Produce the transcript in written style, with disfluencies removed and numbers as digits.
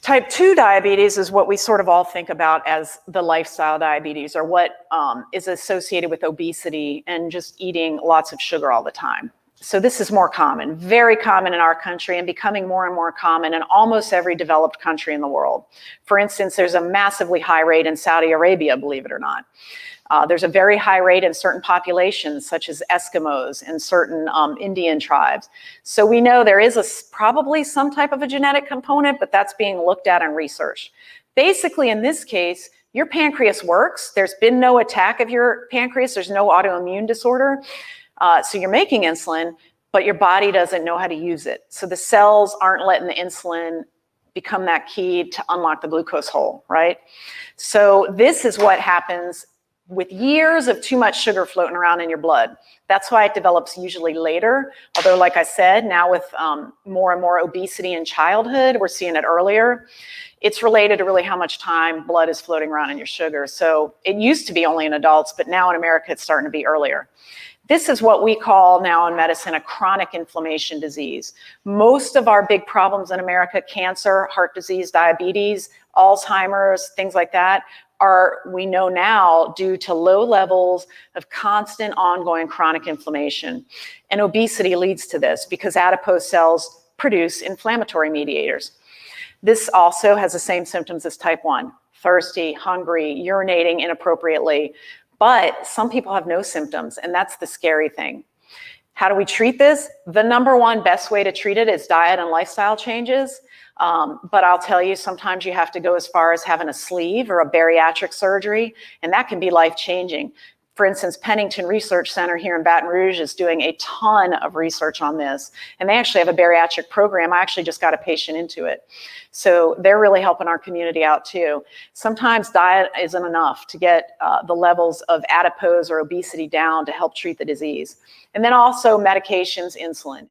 Type 2 diabetes is what we sort of all think about as the lifestyle diabetes, or what is associated with obesity and just eating lots of sugar all the time. So this is more common, very common in our country, and becoming more and more common in almost every developed country in the world. For instance, there's a massively high rate in Saudi Arabia, believe it or not. There's a very high rate in certain populations, such as Eskimos and certain Indian tribes. So we know there is probably some type of a genetic component, but that's being looked at and researched. Basically, in this case, your pancreas works. There's been no attack of your pancreas. There's no autoimmune disorder. So you're making insulin, but your body doesn't know how to use it. So the cells aren't letting the insulin become that key to unlock the glucose hole, right? So this is what happens with years of too much sugar floating around in your blood. That's why it develops usually later. Although, like I said, now with more and more obesity in childhood, we're seeing it earlier. It's related to really how much time blood is floating around in your sugar. So it used to be only in adults, but now in America, it's starting to be earlier. This is what we call now in medicine a chronic inflammation disease. Most of our big problems in America, cancer, heart disease, diabetes, Alzheimer's, things like that, are, we know now, due to low levels of constant ongoing chronic inflammation. And obesity leads to this because adipose cells produce inflammatory mediators. This also has the same symptoms as type 1, thirsty, hungry, urinating inappropriately. But some people have no symptoms, and that's the scary thing. How do we treat this? The number one best way to treat it is diet and lifestyle changes. But I'll tell you, sometimes you have to go as far as having a sleeve or a bariatric surgery, and that can be life-changing. For instance, Pennington Research Center here in Baton Rouge is doing a ton of research on this, and they actually have a bariatric program. I actually just got a patient into it. So they're really helping our community out too. Sometimes diet isn't enough to get the levels of adipose or obesity down to help treat the disease. And then also medications, insulin.